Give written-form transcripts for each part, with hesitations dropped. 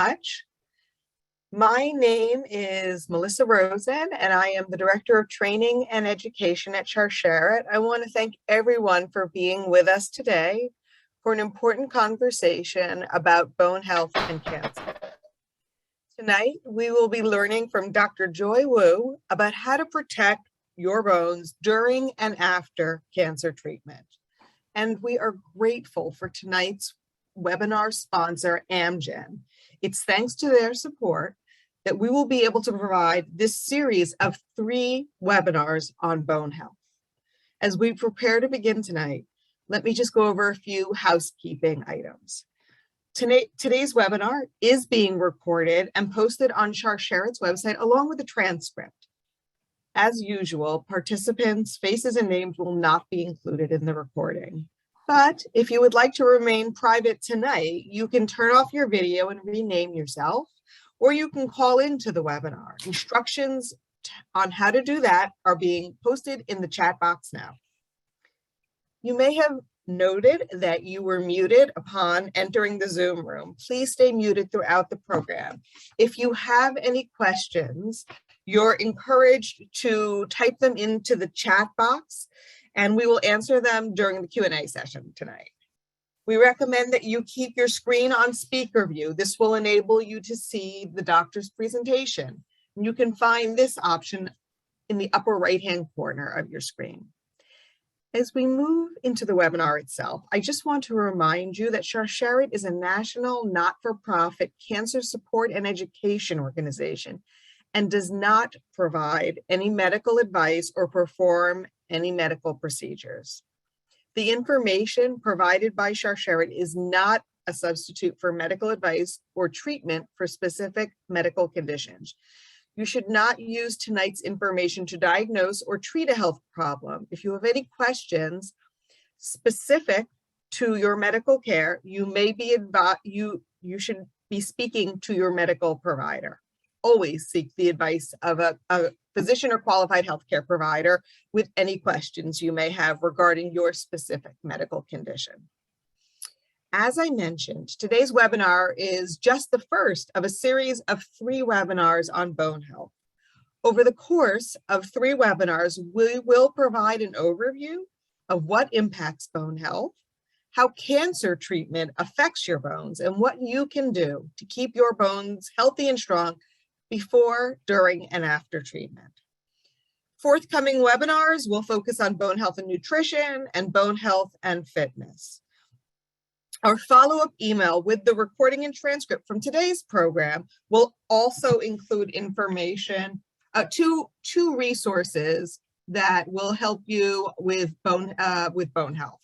much. My name is Melissa Rosen, and I am the Director of Training and Education at Charcheret. I want to thank everyone for being with us today for an important conversation about bone health and cancer. Tonight, we will be learning from Dr. Joy Wu about how to protect your bones during and after cancer treatment. And we are grateful for tonight's webinar sponsor, Amgen. It's thanks to their support that we will be able to provide this series of 3 webinars on bone health. As we prepare to begin tonight, let me just go over a few housekeeping items. Today's webinar is being recorded and posted on Charcheret's website along with a transcript. As usual, participants' faces and names will not be included in the recording. But if you would like to remain private tonight, you can turn off your video and rename yourself, or you can call into the webinar. Instructions on how to do that are being posted in the chat box now. You may have noted that you were muted upon entering the Zoom room. Please stay muted throughout the program. If you have any questions, you're encouraged to type them into the chat box, and we will answer them during the Q&A session tonight. We recommend that you keep your screen on speaker view. This will enable you to see the doctor's presentation. You can find this option in the upper right-hand corner of your screen. As we move into the webinar itself, I just want to remind you that Charcheret is a national not-for-profit cancer support and education organization and does not provide any medical advice or perform any medical procedures. The information provided by Charcheret is not a substitute for medical advice or treatment for specific medical conditions. You should not use tonight's information to diagnose or treat a health problem. If you have any questions specific to your medical care, you should be speaking to your medical provider. Always seek the advice of a physician or qualified healthcare provider with any questions you may have regarding your specific medical condition. As I mentioned, today's webinar is just the first of a series of 3 webinars on bone health. Over the course of 3 webinars, we will provide an overview of what impacts bone health, how cancer treatment affects your bones, and what you can do to keep your bones healthy and strong before, during, and after treatment. Forthcoming webinars will focus on bone health and nutrition and bone health and fitness. Our follow-up email with the recording and transcript from today's program will also include information, two resources that will help you with bone health.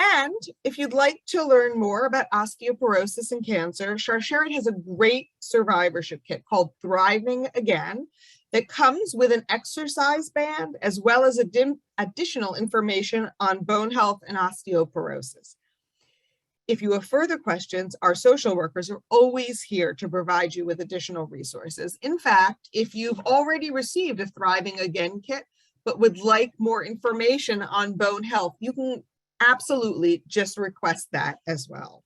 And if you'd like to learn more about osteoporosis and cancer, Charcheret has a great survivorship kit called Thriving Again that comes with an exercise band as well as additional information on bone health and osteoporosis. If you have further questions, our social workers are always here to provide you with additional resources. In fact, if you've already received a Thriving Again kit, but would like more information on bone health, you can absolutely just request that as well.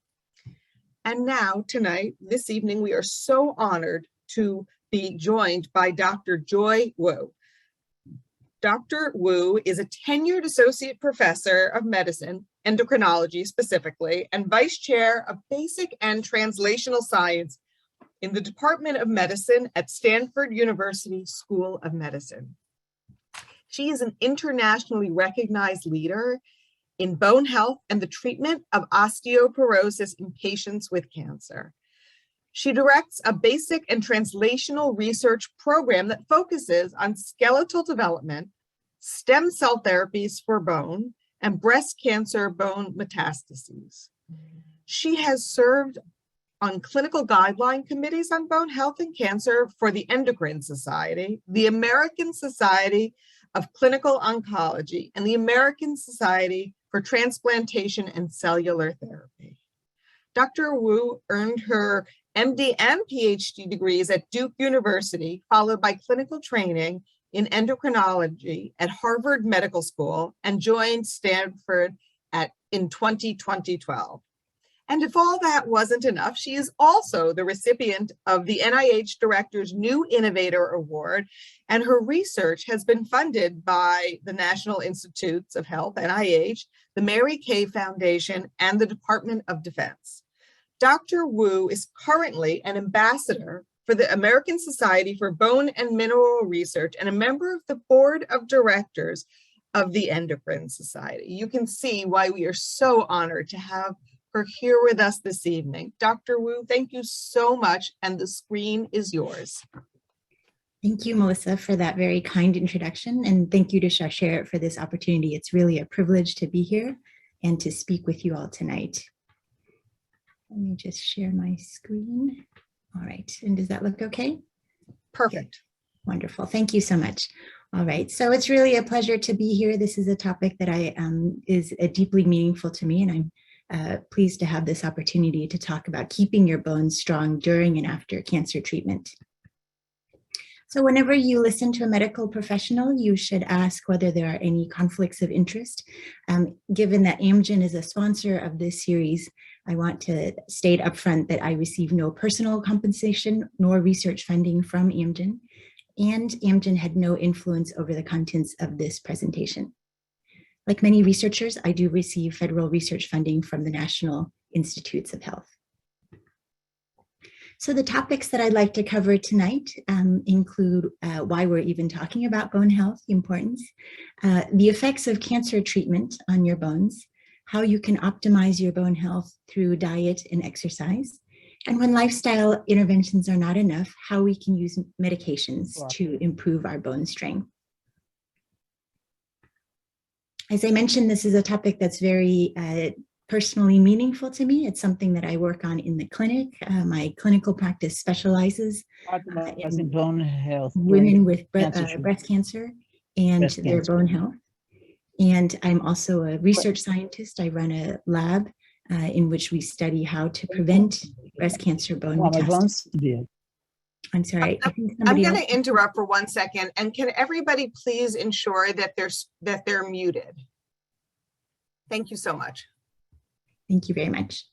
And now, tonight, this evening, we are so honored to be joined by Dr. Joy Wu. Dr. Wu is a tenured associate professor of medicine, endocrinology specifically, and vice chair of basic and translational science in the Department of Medicine at Stanford University School of Medicine. She is an internationally recognized leader in bone health and the treatment of osteoporosis in patients with cancer. She directs a basic and translational research program that focuses on skeletal development, stem cell therapies for bone, and breast cancer bone metastases. She has served on clinical guideline committees on bone health and cancer for the Endocrine Society, the American Society of Clinical Oncology, and the American Society for Transplantation and Cellular Therapy. Dr. Wu earned her MD and PhD degrees at Duke University, followed by clinical training in endocrinology at Harvard Medical School, and joined Stanford in 2012. And if all that wasn't enough, she is also the recipient of the NIH Director's New Innovator Award, and her research has been funded by the National Institutes of Health, NIH, the Mary Kay Foundation, and the Department of Defense. Dr. Wu is currently an ambassador for the American Society for Bone and Mineral Research and a member of the board of directors of the Endocrine Society. You can see why we are so honored to have her here with us this evening. Dr. Wu, thank you so much, and the screen is yours. Thank you, Melissa, for that very kind introduction, and thank you to Sharsheret for this opportunity. It's really a privilege to be here and to speak with you all tonight. Let me just share my screen. All right, and does that look okay? Perfect. Wonderful, thank you so much. All right, so it's really a pleasure to be here. This is a topic that is deeply meaningful to me, and I'm pleased to have this opportunity to talk about keeping your bones strong during and after cancer treatment. So whenever you listen to a medical professional, you should ask whether there are any conflicts of interest. Given that Amgen is a sponsor of this series, I want to state upfront that I receive no personal compensation nor research funding from Amgen, and Amgen had no influence over the contents of this presentation. Like many researchers, I do receive federal research funding from the National Institutes of Health. So the topics that I'd like to cover tonight include why we're even talking about bone health, the importance, the effects of cancer treatment on your bones, how you can optimize your bone health through diet and exercise, and when lifestyle interventions are not enough, how we can use medications to improve our bone strength. As I mentioned, this is a topic that's very personally meaningful to me. It's something that I work on in the clinic. My clinical practice specializes in bone health, women with breast cancer and their bone health. And I'm also a research scientist. I run a lab in which we study how to prevent breast cancer bone metastasis. I'm sorry. I'm going to interrupt for 1 second. And can everybody please ensure that they're muted? Thank you so much. Thank you very much.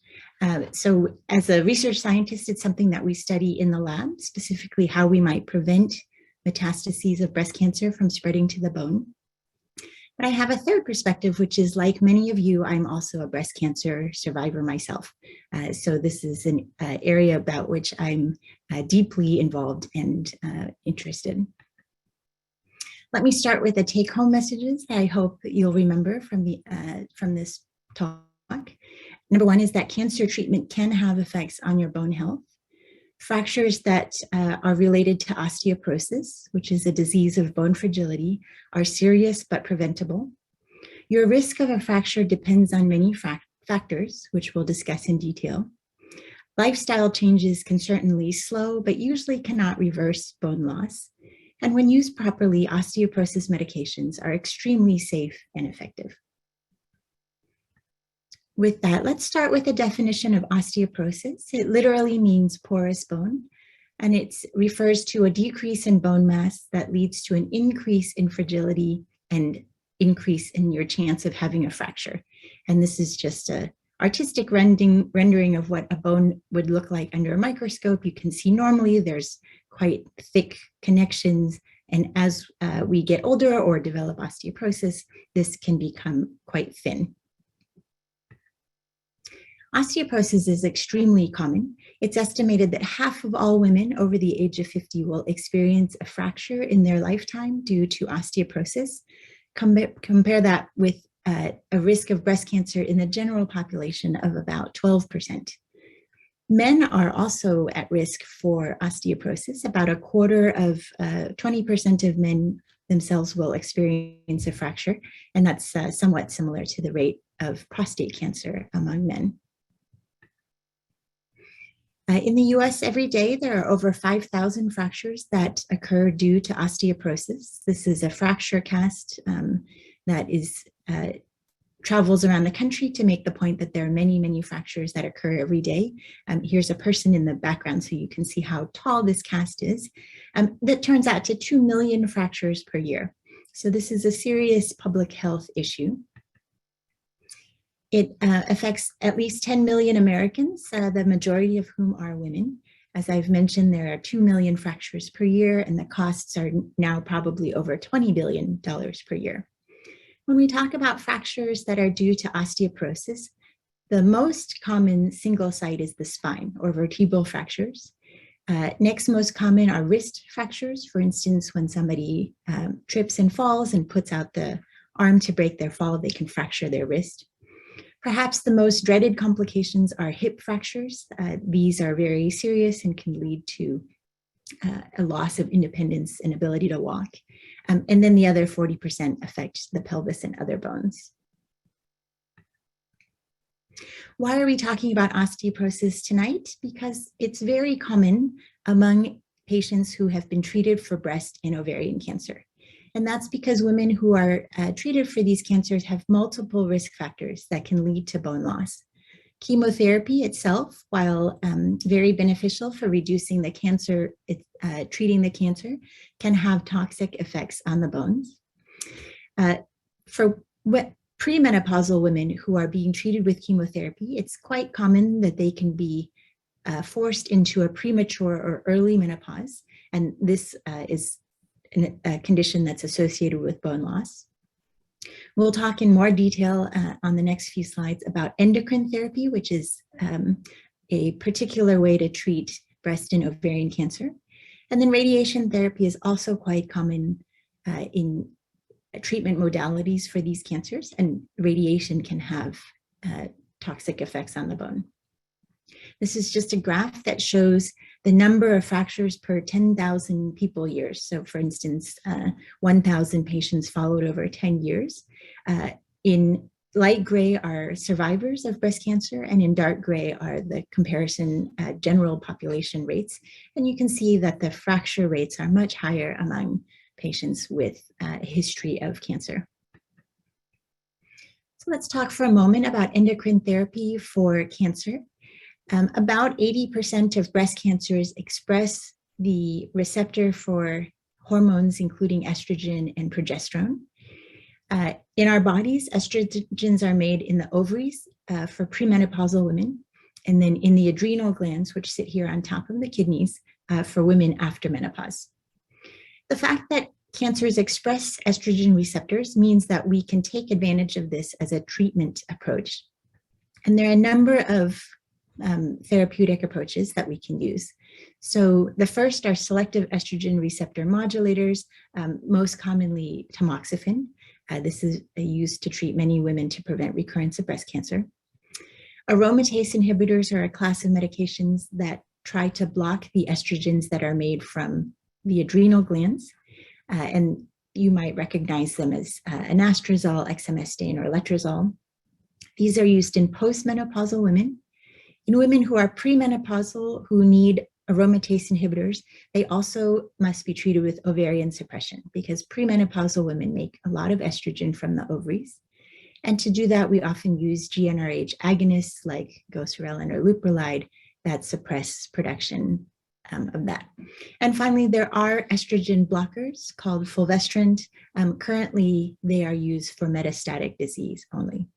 So as a research scientist, it's something that we study in the lab, specifically how we might prevent metastases of breast cancer from spreading to the bone. But I have a third perspective, which is, like many of you, I'm also a breast cancer survivor myself. So this is an area about which I'm deeply involved and interested. Let me start with the take-home messages that I hope you'll remember from this talk. Number one is that cancer treatment can have effects on your bone health. Fractures that are related to osteoporosis, which is a disease of bone fragility, are serious but preventable. Your risk of a fracture depends on many factors, which we'll discuss in detail. Lifestyle changes can certainly slow, but usually cannot reverse bone loss. And when used properly, osteoporosis medications are extremely safe and effective. With that, let's start with a definition of osteoporosis. It literally means porous bone, and it refers to a decrease in bone mass that leads to an increase in fragility and increase in your chance of having a fracture. And this is just an artistic rendering of what a bone would look like under a microscope. You can see normally there's quite thick connections, and as we get older or develop osteoporosis, this can become quite thin. Osteoporosis is extremely common. It's estimated that half of all women over the age of 50 will experience a fracture in their lifetime due to osteoporosis. Compare that with a risk of breast cancer in the general population of about 12%. Men are also at risk for osteoporosis. About a quarter of 20% of men themselves will experience a fracture, and that's somewhat similar to the rate of prostate cancer among men. In the US, every day, there are over 5,000 fractures that occur due to osteoporosis. This is a fracture cast that travels around the country to make the point that there are many, many fractures that occur every day. Here's a person in the background so you can see how tall this cast is. That turns out to 2 million fractures per year. So this is a serious public health issue. It affects at least 10 million Americans, the majority of whom are women. As I've mentioned, there are 2 million fractures per year, and the costs are now probably over $20 billion per year. When we talk about fractures that are due to osteoporosis, the most common single site is the spine or vertebral fractures. Next most common are wrist fractures. For instance, when somebody trips and falls and puts out the arm to break their fall, they can fracture their wrist. Perhaps the most dreaded complications are hip fractures. These are very serious and can lead to a loss of independence and ability to walk. And then the other 40% affect the pelvis and other bones. Why are we talking about osteoporosis tonight? Because it's very common among patients who have been treated for breast and ovarian cancer. And that's because women who are treated for these cancers have multiple risk factors that can lead to bone loss. Chemotherapy itself, while very beneficial for reducing the cancer, treating the cancer, can have toxic effects on the bones. For premenopausal women who are being treated with chemotherapy, it's quite common that they can be forced into a premature or early menopause, and this is a condition that's associated with bone loss. We'll talk in more detail on the next few slides about endocrine therapy, which is a particular way to treat breast and ovarian cancer. And then radiation therapy is also quite common in treatment modalities for these cancers, and radiation can have toxic effects on the bone. This is just a graph that shows the number of fractures per 10,000 people years. So for instance, 1,000 patients followed over 10 years. In light gray are survivors of breast cancer, and in dark gray are the comparison general population rates. And you can see that the fracture rates are much higher among patients with a history of cancer. So let's talk for a moment about endocrine therapy for cancer. About 80% of breast cancers express the receptor for hormones, including estrogen and progesterone. In our bodies, estrogens are made in the ovaries for premenopausal women, and then in the adrenal glands, which sit here on top of the kidneys, for women after menopause. The fact that cancers express estrogen receptors means that we can take advantage of this as a treatment approach. And there are a number of therapeutic approaches that we can use. So the first are selective estrogen receptor modulators, most commonly tamoxifen. This is used to treat many women to prevent recurrence of breast cancer. Aromatase inhibitors are a class of medications that try to block the estrogens that are made from the adrenal glands. And you might recognize them as anastrozole, exemestane, or letrozole. These are used in postmenopausal women. In women who are premenopausal who need aromatase inhibitors, they also must be treated with ovarian suppression because premenopausal women make a lot of estrogen from the ovaries. And to do that, we often use GnRH agonists like goserelin or leuprolide that suppress production of that. And finally, there are estrogen blockers called fulvestrant. Currently, they are used for metastatic disease only.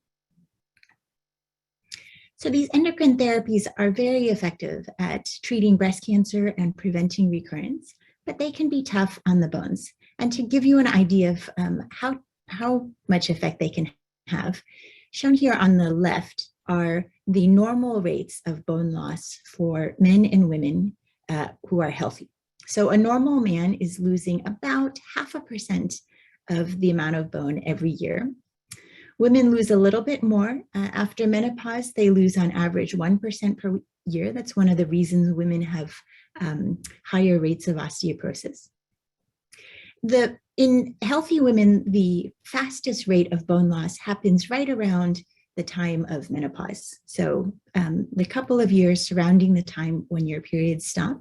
So these endocrine therapies are very effective at treating breast cancer and preventing recurrence, but they can be tough on the bones. And to give you an idea of how much effect they can have, shown here on the left are the normal rates of bone loss for men and women who are healthy. So a normal man is losing about 0.5% of the amount of bone every year. Women lose a little bit more. After menopause, they lose on average 1% per year. That's one of the reasons women have higher rates of osteoporosis. In healthy women, the fastest rate of bone loss happens right around the time of menopause. So the couple of years surrounding the time when your periods stop.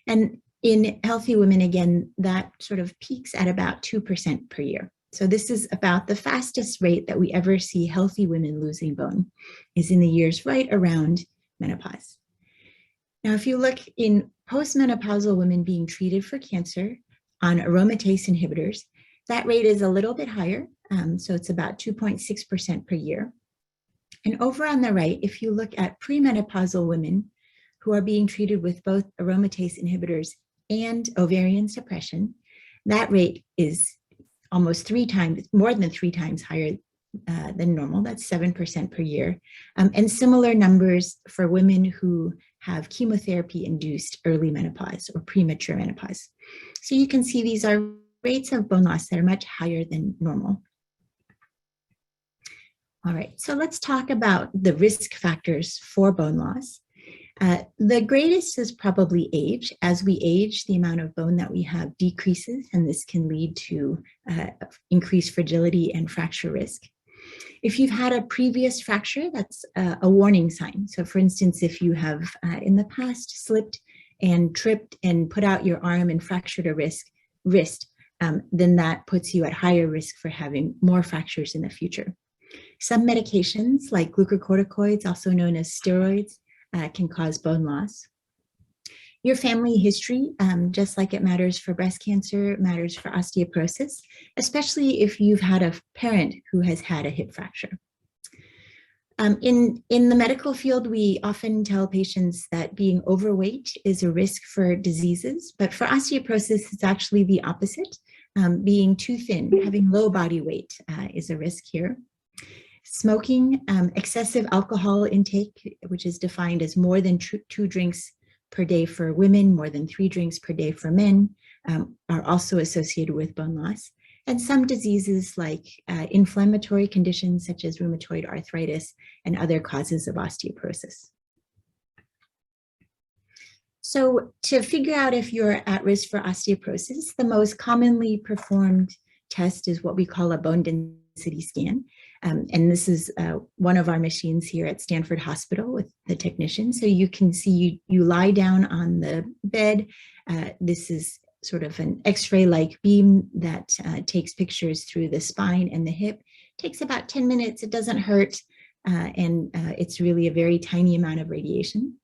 And in healthy women, again, that sort of peaks at about 2% per year. So this is about the fastest rate that we ever see healthy women losing bone is in the years right around menopause. Now, if you look in postmenopausal women being treated for cancer on aromatase inhibitors, that rate is a little bit higher. So it's about 2.6% per year. And over on the right, if you look at premenopausal women who are being treated with both aromatase inhibitors and ovarian suppression, that rate is almost more than three times higher than normal. That's 7% per year. And similar numbers for women who have chemotherapy-induced early menopause or premature menopause. So you can see these are rates of bone loss that are much higher than normal. All right, so let's talk about the risk factors for bone loss. The greatest is probably age. As we age, the amount of bone that we have decreases, and this can lead to increased fragility and fracture risk. If you've had a previous fracture, that's a warning sign. So for instance, if you have in the past slipped and tripped and put out your arm and fractured a wrist, then that puts you at higher risk for having more fractures in the future. Some medications like glucocorticoids, also known as steroids, can cause bone loss. Your family history, just like it matters for breast cancer, matters for osteoporosis, especially if you've had a parent who has had a hip fracture. In the medical field, we often tell patients that being overweight is a risk for diseases, but for osteoporosis, it's actually the opposite. Being too thin, having low body weight is a risk here. Smoking, excessive alcohol intake, which is defined as more than 2 drinks per day for women, more than 3 drinks per day for men, are also associated with bone loss. And some diseases like inflammatory conditions such as rheumatoid arthritis and other causes of osteoporosis. So to figure out if you're at risk for osteoporosis, the most commonly performed test is what we call a bone density scan. And this is one of our machines here at Stanford Hospital with the technician. So you can see you lie down on the bed. This is sort of an X-ray-like beam that takes pictures through the spine and the hip. It takes about 10 minutes. It doesn't hurt. And it's really a very tiny amount of radiation.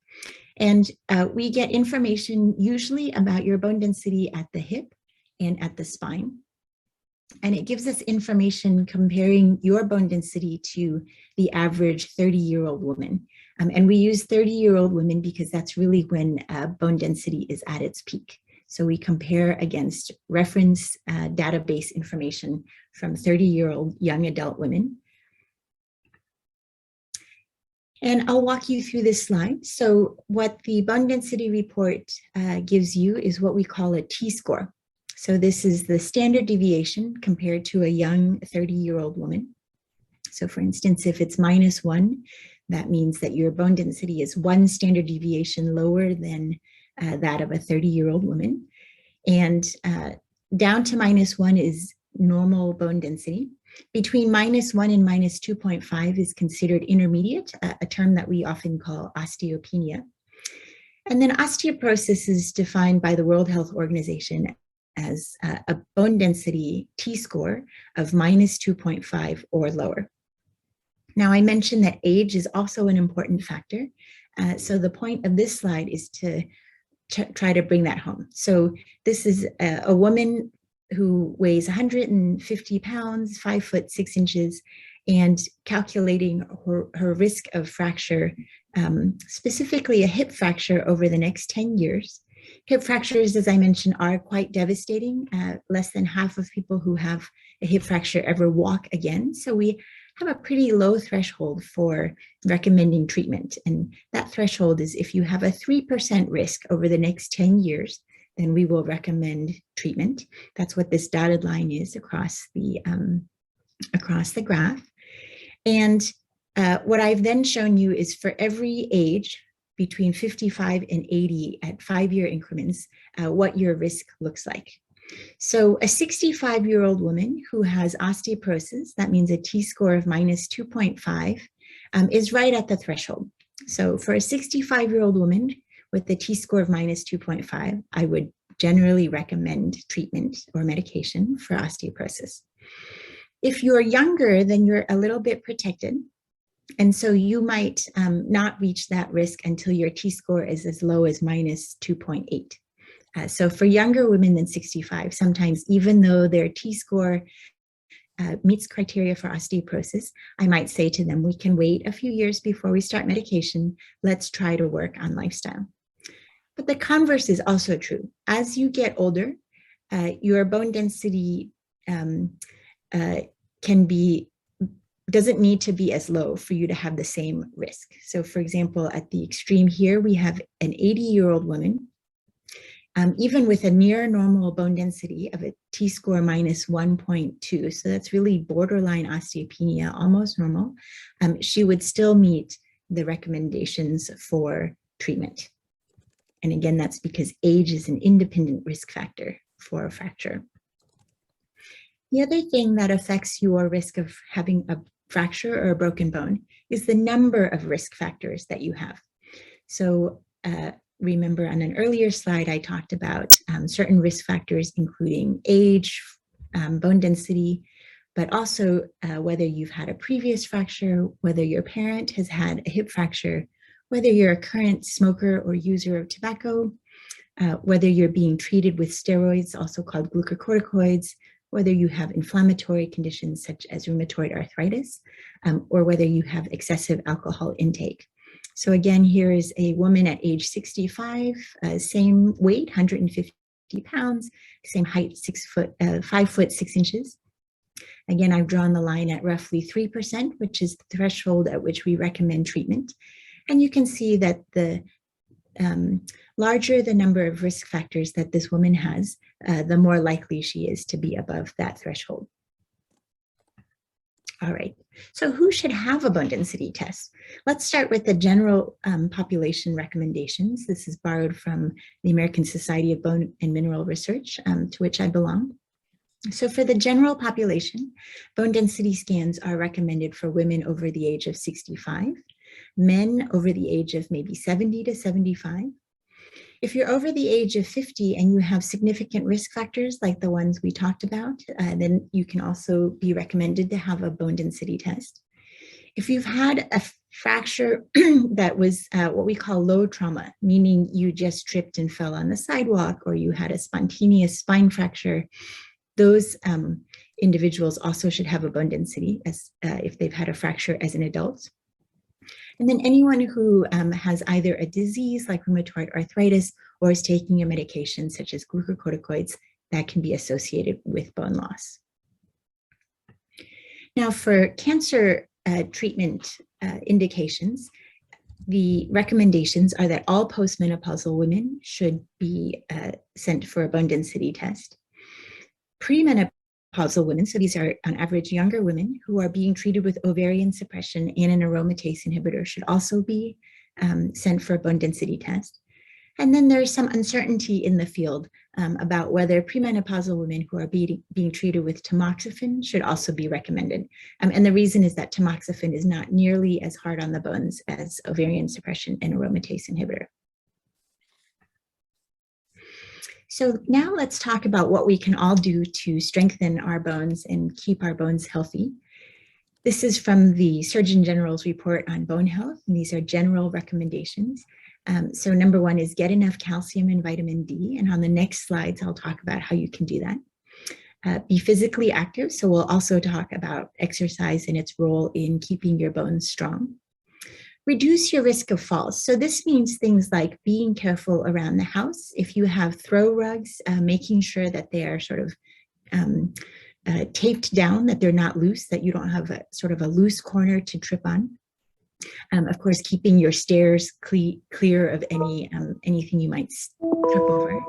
And we get information usually about your bone density at the hip and at the spine. And it gives us information comparing your bone density to the average 30-year-old woman. And we use 30-year-old women because that's really when bone density is at its peak. So we compare against reference database information from 30-year-old young adult women. And I'll walk you through this slide. So what the bone density report gives you is what we call a T-score. So this is the standard deviation compared to a young 30-year-old woman. So for instance, if it's -1, that means that your bone density is 1 standard deviation lower than that of a 30-year-old woman. And down to -1 is normal bone density. Between -1 and -2.5 is considered intermediate, a term that we often call osteopenia. And then osteoporosis is defined by the World Health Organization as a bone density T-score of -2.5 or lower. Now, I mentioned that age is also an important factor. So the point of this slide is to try to bring that home. So this is a woman who weighs 150 pounds, 5 foot 6 inches, and calculating her risk of fracture, specifically a hip fracture over the next 10 years. Hip fractures, as I mentioned, are quite devastating. Less than half of people who have a hip fracture ever walk again. So we have a pretty low threshold for recommending treatment. And that threshold is if you have a 3% risk over the next 10 years, then we will recommend treatment. That's what this dotted line is across the graph. And what I've then shown you is for every age, between 55 and 80 at 5-year increments, what your risk looks like. So a 65-year-old woman who has osteoporosis, that means a T-score of -2.5, is right at the threshold. So for a 65-year-old woman with the T-score of -2.5, I would generally recommend treatment or medication for osteoporosis. If you're younger, then you're a little bit protected. And so you might not reach that risk until your T-score is as low as -2.8. So for younger women than 65, sometimes even though their T-score meets criteria for osteoporosis, I might say to them, we can wait a few years before we start medication. Let's try to work on lifestyle. But the converse is also true. As you get older, your bone density doesn't need to be as low for you to have the same risk. So for example, at the extreme here, we have an 80-year-old woman, even with a near normal bone density of a T-score minus 1.2, so that's really borderline osteopenia, almost normal, she would still meet the recommendations for treatment. And again, that's because age is an independent risk factor for a fracture. The other thing that affects your risk of having a fracture or a broken bone is the number of risk factors that you have. So remember on an earlier slide, I talked about certain risk factors, including age, bone density, but also whether you've had a previous fracture, whether your parent has had a hip fracture, whether you're a current smoker or user of tobacco, whether you're being treated with steroids, also called glucocorticoids, whether you have inflammatory conditions such as rheumatoid arthritis, or whether you have excessive alcohol intake. So again, here is a woman at age 65, same weight, 150 pounds, same height, 5 foot 6 inches. Again, I've drawn the line at roughly 3%, which is the threshold at which we recommend treatment. And you can see that the larger the number of risk factors that this woman has, the more likely she is to be above that threshold. All right, so who should have a bone density test? Let's start with the general population recommendations. This is borrowed from the American Society of Bone and Mineral Research, to which I belong. So for the general population, bone density scans are recommended for women over the age of 65, men over the age of maybe 70 to 75. If you're over the age of 50 and you have significant risk factors like the ones we talked about, then you can also be recommended to have a bone density test. If you've had a fracture that was what we call low trauma, meaning you just tripped and fell on the sidewalk, or you had a spontaneous spine fracture, those individuals also should have a bone density as if they've had a fracture as an adult. And then anyone who has either a disease like rheumatoid arthritis or is taking a medication such as glucocorticoids that can be associated with bone loss. Now for cancer treatment indications, the recommendations are that all postmenopausal women should be sent for a bone density test. Premenopausal women, so these are on average younger women who are being treated with ovarian suppression and an aromatase inhibitor, should also be sent for a bone density test. And then there's some uncertainty in the field about whether premenopausal women who are being treated with tamoxifen should also be recommended. And the reason is that tamoxifen is not nearly as hard on the bones as ovarian suppression and aromatase inhibitor. So now let's talk about what we can all do to strengthen our bones and keep our bones healthy. This is from the Surgeon General's report on bone health, and these are general recommendations. So number one is get enough calcium and vitamin D, and on the next slides, I'll talk about how you can do that. Be physically active, so we'll also talk about exercise and its role in keeping your bones strong. Reduce your risk of falls. So this means things like being careful around the house. If you have throw rugs, making sure that they are sort of taped down, that they're not loose, that you don't have a sort of a loose corner to trip on. Of course, keeping your stairs clear of anything you might trip over.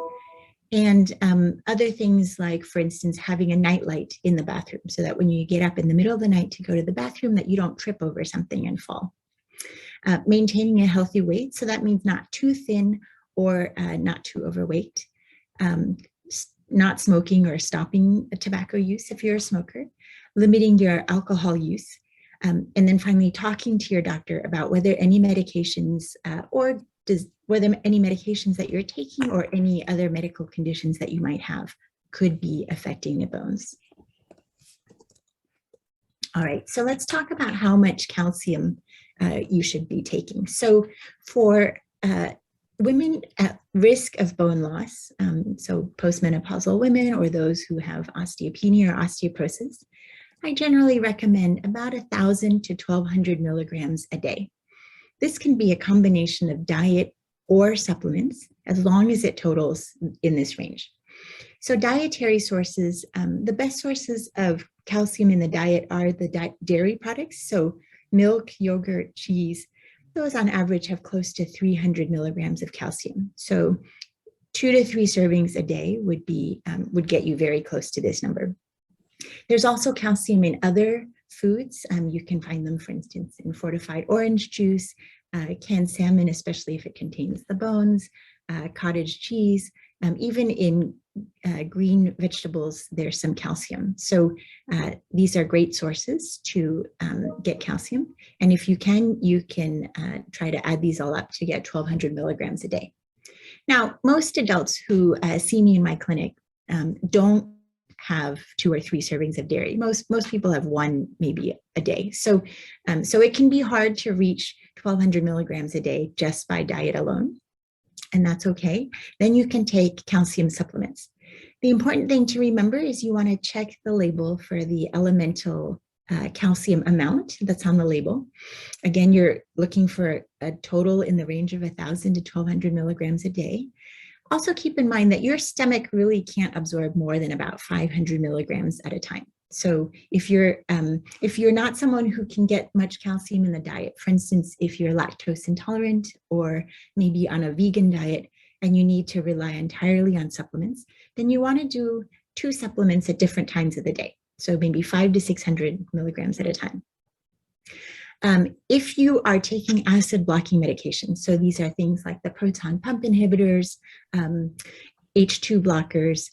And other things like, for instance, having a nightlight in the bathroom so that when you get up in the middle of the night to go to the bathroom, that you don't trip over something and fall. Maintaining a healthy weight, so that means not too thin or not too overweight. Not smoking or stopping tobacco use if you're a smoker. Limiting your alcohol use. And then finally, talking to your doctor about whether any medications whether any medications that you're taking or any other medical conditions that you might have could be affecting the bones. All right, so let's talk about how much calcium you should be taking. So for women at risk of bone loss, so postmenopausal women or those who have osteopenia or osteoporosis, I generally recommend about 1,000 to 1,200 milligrams a day. This can be a combination of diet or supplements, as long as it totals in this range. So dietary sources, the best sources of calcium in the diet are the dairy products. So milk, yogurt, cheese, those on average have close to 300 milligrams of calcium. So 2 to 3 servings a day would get you very close to this number. There's also calcium in other foods. You can find them, for instance, in fortified orange juice, canned salmon, especially if it contains the bones, cottage cheese, even in green vegetables, there's some calcium. So these are great sources to get calcium. And if you can try to add these all up to get 1,200 milligrams a day. Now, most adults who see me in my clinic don't have 2 or 3 servings of dairy. Most people have 1 maybe a day. So it can be hard to reach 1,200 milligrams a day just by diet alone, and that's okay. Then you can take calcium supplements. The important thing to remember is you want to check the label for the elemental calcium amount that's on the label. Again, you're looking for a total in the range of 1,000 to 1,200 milligrams a day. Also keep in mind that your stomach really can't absorb more than about 500 milligrams at a time. So if you're not someone who can get much calcium in the diet, for instance, if you're lactose intolerant or maybe on a vegan diet and you need to rely entirely on supplements, then you want to do 2 supplements at different times of the day. So maybe 500 to 600 milligrams at a time. If you are taking acid blocking medications, so these are things like the proton pump inhibitors, H2 blockers,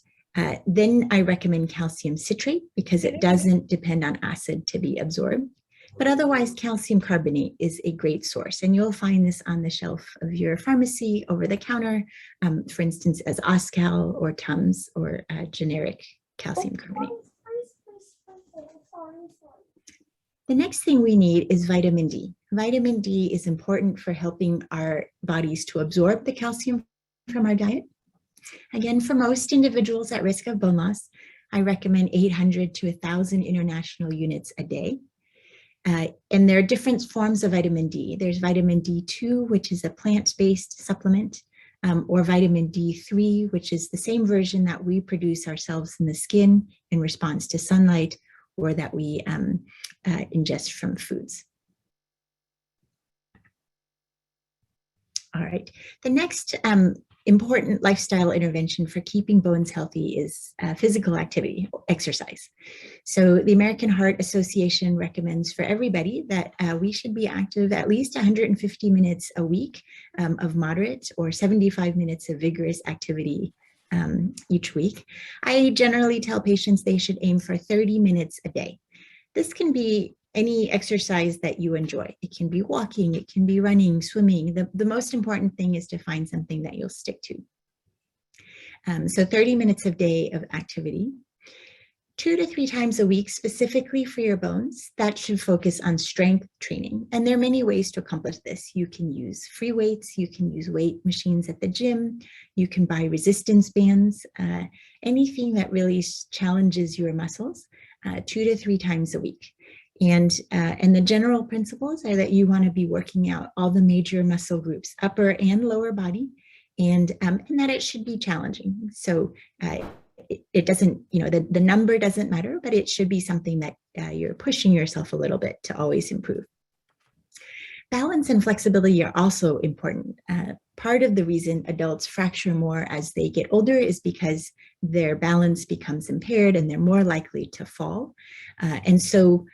then I recommend calcium citrate because it doesn't depend on acid to be absorbed. But otherwise, calcium carbonate is a great source, and you'll find this on the shelf of your pharmacy over the counter, for instance, as Oscal or Tums or generic calcium carbonate. The next thing we need is vitamin D. Vitamin D is important for helping our bodies to absorb the calcium from our diet. Again, for most individuals at risk of bone loss, I recommend 800 to 1,000 international units a day. And there are different forms of vitamin D. There's vitamin D2, which is a plant-based supplement, or vitamin D3, which is the same version that we produce ourselves in the skin in response to sunlight, or that we ingest from foods. All right, the next important lifestyle intervention for keeping bones healthy is physical activity, exercise. So the American Heart Association recommends for everybody that we should be active at least 150 minutes a week of moderate or 75 minutes of vigorous activity each week. I generally tell patients they should aim for 30 minutes a day. This can be any exercise that you enjoy. It can be walking, it can be running, swimming. The most important thing is to find something that you'll stick to. So 30 minutes a day of activity. 2 to 3 times a week specifically for your bones. That should focus on strength training. And there are many ways to accomplish this. You can use free weights, you can use weight machines at the gym, you can buy resistance bands, anything that really challenges your muscles 2 to 3 times a week. And the general principles are that you want to be working out all the major muscle groups, upper and lower body, and that it should be challenging. So it doesn't, the number doesn't matter, but it should be something that you're pushing yourself a little bit to always improve. Balance and flexibility are also important. Part of the reason adults fracture more as they get older is because their balance becomes impaired and they're more likely to fall. And so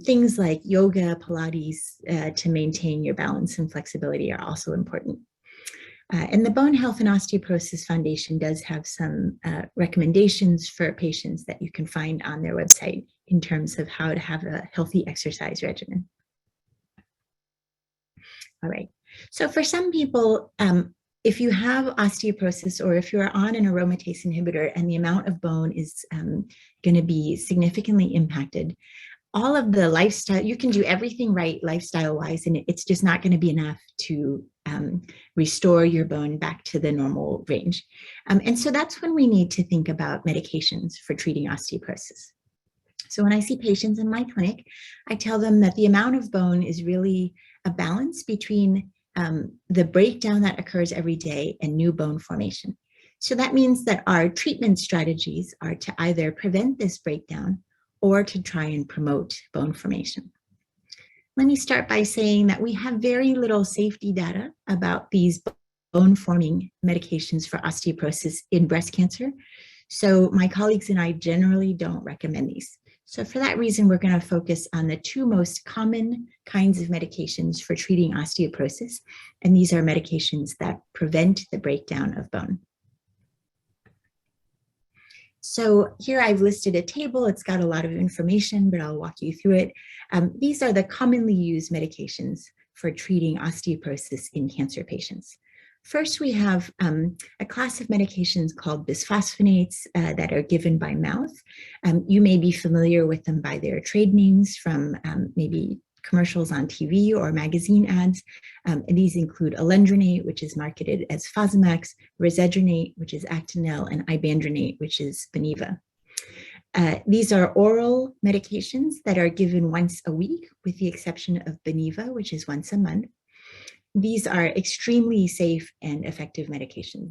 things like yoga, Pilates to maintain your balance and flexibility are also important. And the Bone Health and Osteoporosis Foundation does have some recommendations for patients that you can find on their website in terms of how to have a healthy exercise regimen. All right, so for some people, if you have osteoporosis or if you're on an aromatase inhibitor and the amount of bone is going to be significantly impacted, all of the lifestyle, you can do everything right lifestyle-wise, and it's just not going to be enough to restore your bone back to the normal range. And so that's when we need to think about medications for treating osteoporosis. So when I see patients in my clinic, I tell them that the amount of bone is really a balance between the breakdown that occurs every day and new bone formation. So that means that our treatment strategies are to either prevent this breakdown or to try and promote bone formation. Let me start by saying that we have very little safety data about these bone-forming medications for osteoporosis in breast cancer. So my colleagues and I generally don't recommend these. So for that reason, we're going to focus on the two most common kinds of medications for treating osteoporosis. And these are medications that prevent the breakdown of bone. So here I've listed a table. It's got a lot of information, but I'll walk you through it. These are the commonly used medications for treating osteoporosis in cancer patients. First, we have a class of medications called bisphosphonates that are given by mouth. You may be familiar with them by their trade names from maybe commercials on TV or magazine ads. And these include alendronate, which is marketed as Fosamax, risedronate, which is Actonel, and ibandronate, which is Beniva. These are oral medications that are given once a week, with the exception of Beniva, which is once a month. These are extremely safe and effective medications.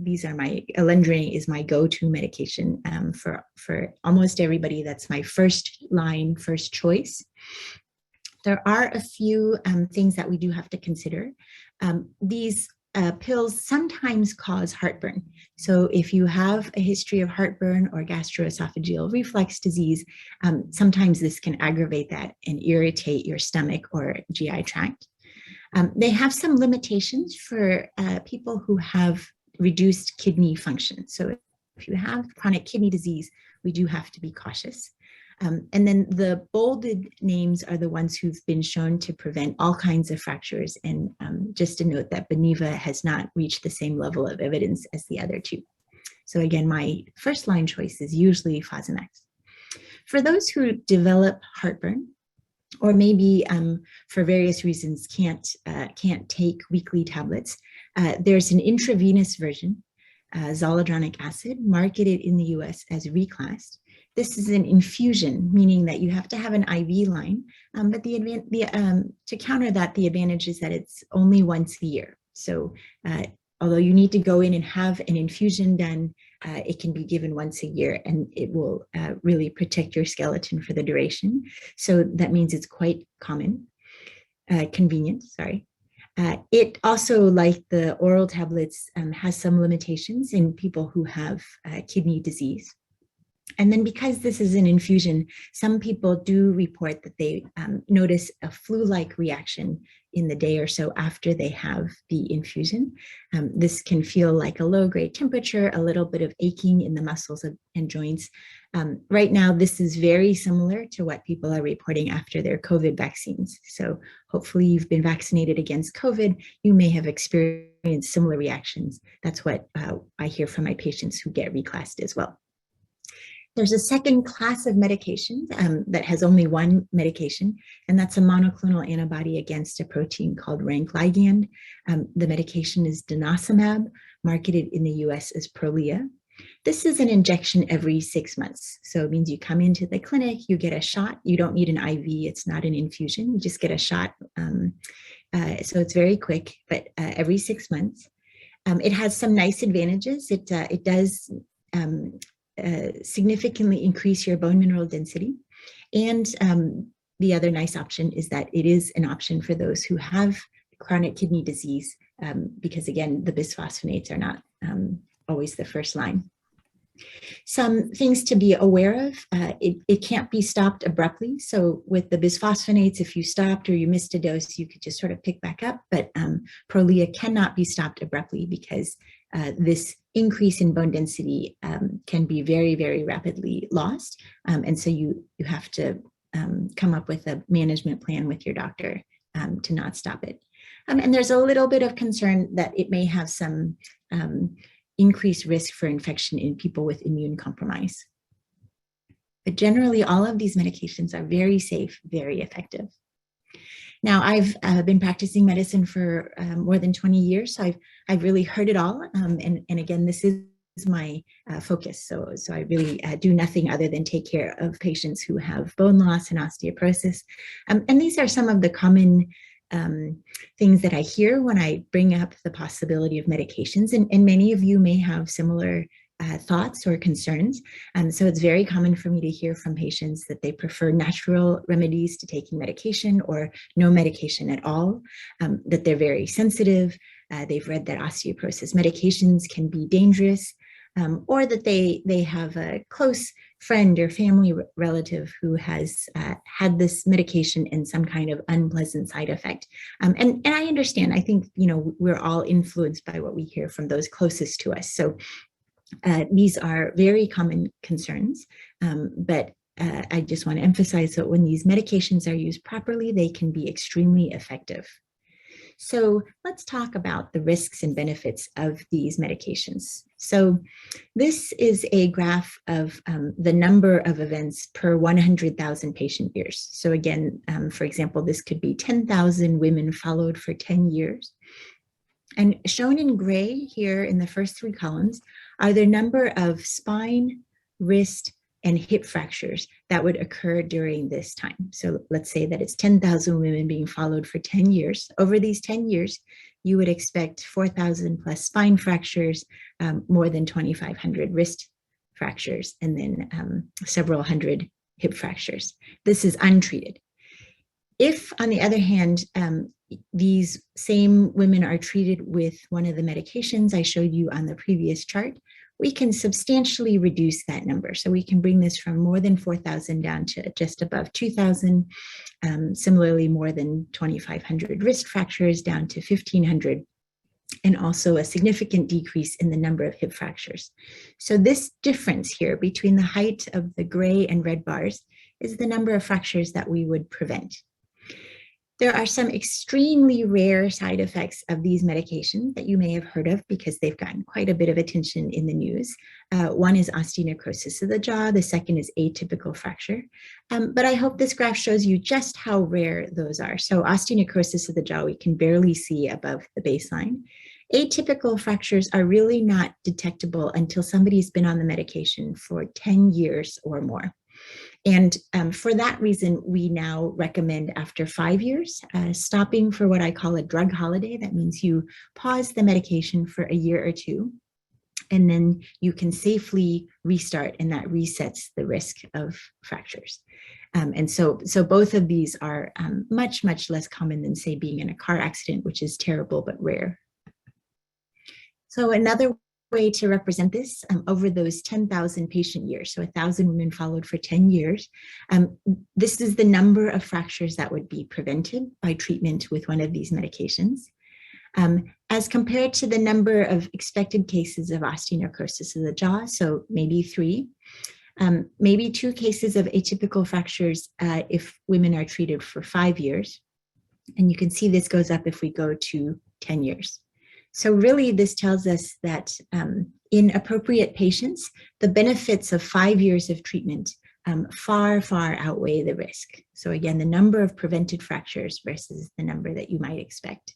Alendronate is my go-to medication for almost everybody. That's my first choice. There are a few things that we do have to consider. These pills sometimes cause heartburn. So if you have a history of heartburn or gastroesophageal reflux disease, sometimes this can aggravate that and irritate your stomach or GI tract. They have some limitations for people who have reduced kidney function. So if you have chronic kidney disease, we do have to be cautious. And then the bolded names are the ones who've been shown to prevent all kinds of fractures. And just to note that Beniva has not reached the same level of evidence as the other two. So again, my first line choice is usually Fosamax. For those who develop heartburn, or maybe for various reasons can't take weekly tablets, there's an intravenous version, zoledronic acid, marketed in the US as reclassed. This is an infusion, meaning that you have to have an IV line, but to counter that, the advantage is that it's only once a year. So although you need to go in and have an infusion done, it can be given once a year, and it will really protect your skeleton for the duration. So that means it's quite convenient, sorry. It also, like the oral tablets, has some limitations in people who have kidney disease. And then because this is an infusion, some people do report that they notice a flu-like reaction in the day or so after they have the infusion. This can feel like a low-grade temperature, a little bit of aching in the muscles and joints. Right now, this is very similar to what people are reporting after their COVID vaccines. So hopefully you've been vaccinated against COVID. You may have experienced similar reactions. That's what I hear from my patients who get reclassed as well. There's a second class of medications that has only one medication, and that's a monoclonal antibody against a protein called rank ligand. The medication is denosumab, marketed in the US as Prolia. This is an injection every 6 months. So it means you come into the clinic, you get a shot. You don't need an IV. It's not an infusion. You just get a shot. So it's very quick, but every 6 months. It has some nice advantages. It does significantly increase your bone mineral density. And the other nice option is that it is an option for those who have chronic kidney disease, because again, the bisphosphonates are not always the first line. Some things to be aware of, it can't be stopped abruptly. So with the bisphosphonates, if you stopped or you missed a dose, you could just sort of pick back up, but Prolia cannot be stopped abruptly because this increase in bone density can be very, very rapidly lost. And so you have to come up with a management plan with your doctor to not stop it. And there's a little bit of concern that it may have some increased risk for infection in people with immune compromise. But generally, all of these medications are very safe, very effective. Now, I've been practicing medicine for more than 20 years, so I've really heard it all. And again, this is my focus. So I really do nothing other than take care of patients who have bone loss and osteoporosis. And these are some of the common things that I hear when I bring up the possibility of medications. And many of you may have similar thoughts or concerns. So it's very common for me to hear from patients that they prefer natural remedies to taking medication or no medication at all, that they're very sensitive. They've read that osteoporosis medications can be dangerous, or that they have a close friend or family relative who has had this medication and some kind of unpleasant side effect. And I understand, I think, we're all influenced by what we hear from those closest to us. So these are very common concerns, but I just want to emphasize that when these medications are used properly, they can be extremely effective. So let's talk about the risks and benefits of these medications. So this is a graph of the number of events per 100,000 patient years. So again, for example, this could be 10,000 women followed for 10 years. And shown in gray here in the first three columns are the number of spine, wrist, and hip fractures that would occur during this time. So let's say that it's 10,000 women being followed for 10 years. Over these 10 years, you would expect 4,000 plus spine fractures, more than 2,500 wrist fractures, and then several hundred hip fractures. This is untreated. If, on the other hand, these same women are treated with one of the medications I showed you on the previous chart, we can substantially reduce that number. So we can bring this from more than 4,000 down to just above 2,000. Similarly, more than 2,500 wrist fractures down to 1,500, and also a significant decrease in the number of hip fractures. So this difference here between the height of the gray and red bars is the number of fractures that we would prevent. There are some extremely rare side effects of these medications that you may have heard of because they've gotten quite a bit of attention in the news. One is osteonecrosis of the jaw. The second is atypical fracture. But I hope this graph shows you just how rare those are. So osteonecrosis of the jaw, we can barely see above the baseline. Atypical fractures are really not detectable until somebody's been on the medication for 10 years or more. And for that reason, we now recommend after 5 years, stopping for what I call a drug holiday. That means you pause the medication for a year or two, and then you can safely restart, and that resets the risk of fractures. And so both of these are much, much less common than, say, being in a car accident, which is terrible but rare. So another way to represent this over those 10,000 patient years, so 1,000 women followed for 10 years, this is the number of fractures that would be prevented by treatment with one of these medications, as compared to the number of expected cases of osteonecrosis of the jaw, so maybe 3, maybe 2 cases of atypical fractures if women are treated for 5 years, and you can see this goes up if we go to 10 years. So really, this tells us that in appropriate patients, the benefits of 5 years of treatment far, far outweigh the risk. So again, the number of prevented fractures versus the number that you might expect.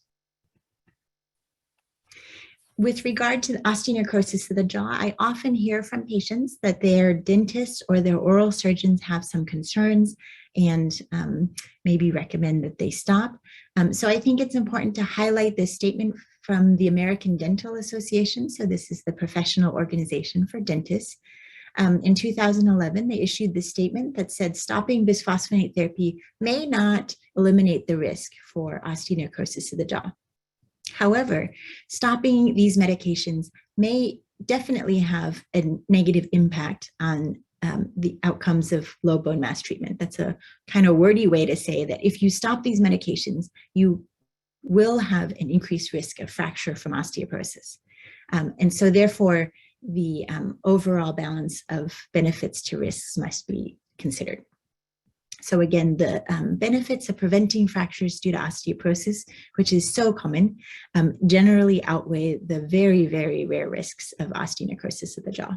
With regard to the osteonecrosis of the jaw, I often hear from patients that their dentists or their oral surgeons have some concerns and maybe recommend that they stop. So I think it's important to highlight this statement from the American Dental Association. So this is the professional organization for dentists. In 2011, they issued this statement that said stopping bisphosphonate therapy may not eliminate the risk for osteonecrosis of the jaw. However, stopping these medications may definitely have a negative impact on the outcomes of low bone mass treatment. That's a kind of wordy way to say that if you stop these medications, you will have an increased risk of fracture from osteoporosis. And so therefore, the overall balance of benefits to risks must be considered. So again, the benefits of preventing fractures due to osteoporosis, which is so common, generally outweigh the very, very rare risks of osteonecrosis of the jaw.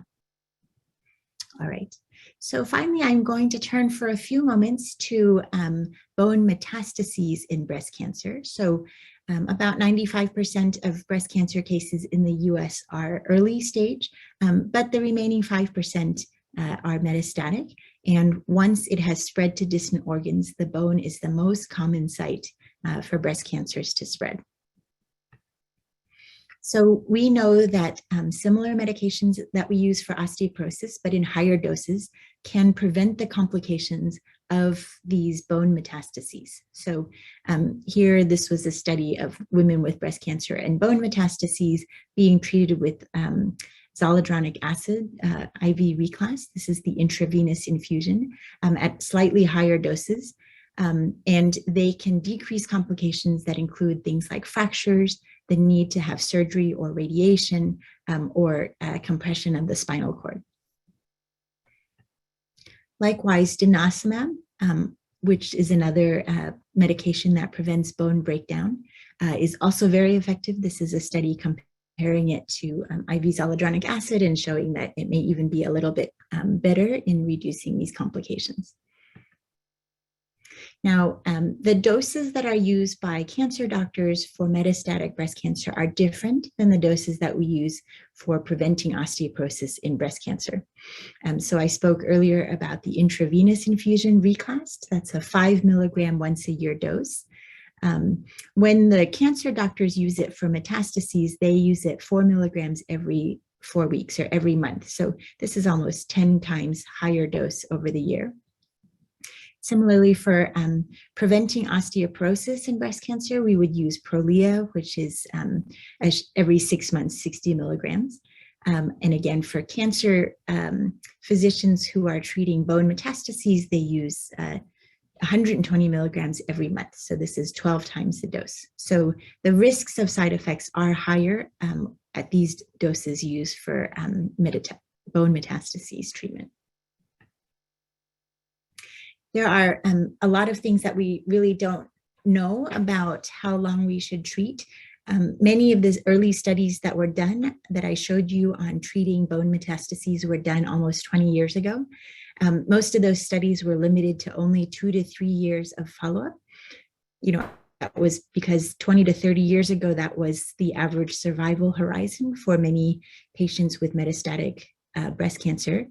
All right, so finally, I'm going to turn for a few moments to bone metastases in breast cancer. So About 95% of breast cancer cases in the US are early stage, but the remaining 5% are metastatic. And once it has spread to distant organs, the bone is the most common site for breast cancers to spread. So we know that similar medications that we use for osteoporosis, but in higher doses, can prevent the complications of these bone metastases. So here, this was a study of women with breast cancer and bone metastases being treated with zoledronic acid, IV reclass. This is the intravenous infusion at slightly higher doses. And they can decrease complications that include things like fractures, the need to have surgery or radiation, or compression of the spinal cord. Likewise, Decasama, which is another medication that prevents bone breakdown, is also very effective. This is a study comparing it to IV zoledronic acid and showing that it may even be a little bit better in reducing these complications. Now, the doses that are used by cancer doctors for metastatic breast cancer are different than the doses that we use for preventing osteoporosis in breast cancer. So I spoke earlier about the intravenous infusion reclass. That's a 5 milligram once a year dose. When the cancer doctors use it for metastases, they use it 4 milligrams every 4 weeks or every month. So this is almost 10 times higher dose over the year. Similarly, for preventing osteoporosis in breast cancer, we would use Prolia, which is every 6 months, 60 milligrams. And again, for cancer physicians who are treating bone metastases, they use 120 milligrams every month. So this is 12 times the dose. So the risks of side effects are higher at these doses used for bone metastases treatment. There are a lot of things that we really don't know about how long we should treat. Many of the early studies that were done that I showed you on treating bone metastases were done almost 20 years ago. Most of those studies were limited to only 2 to 3 years of follow-up. You know, that was because 20 to 30 years ago, that was the average survival horizon for many patients with metastatic breast cancer.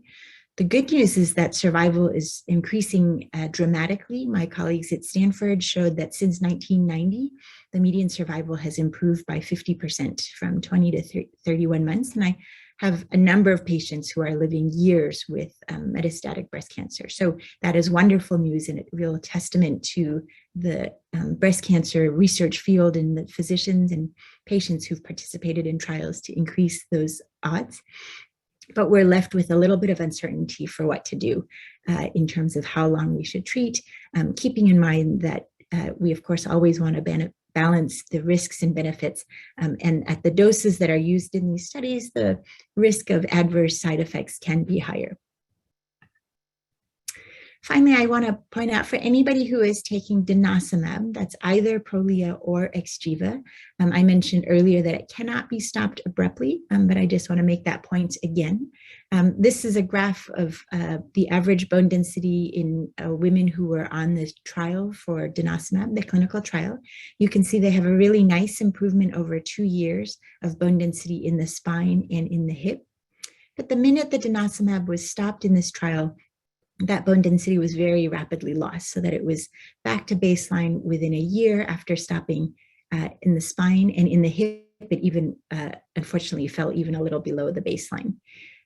The good news is that survival is increasing dramatically. My colleagues at Stanford showed that since 1990, the median survival has improved by 50% from 20 to 31 months. And I have a number of patients who are living years with metastatic breast cancer. So that is wonderful news and a real testament to the breast cancer research field and the physicians and patients who've participated in trials to increase those odds. But we're left with a little bit of uncertainty for what to do in terms of how long we should treat, keeping in mind that we, of course, always want to balance the risks and benefits. And at the doses that are used in these studies, the risk of adverse side effects can be higher. Finally, I want to point out for anybody who is taking denosumab, that's either Prolia or Xgeva. I mentioned earlier that it cannot be stopped abruptly, but I just want to make that point again. This is a graph of the average bone density in women who were on the trial for denosumab, the clinical trial. You can see they have a really nice improvement over 2 years of bone density in the spine and in the hip. But the minute the denosumab was stopped in this trial, that bone density was very rapidly lost, so that it was back to baseline within a year after stopping in the spine, and in the hip, it even unfortunately fell even a little below the baseline.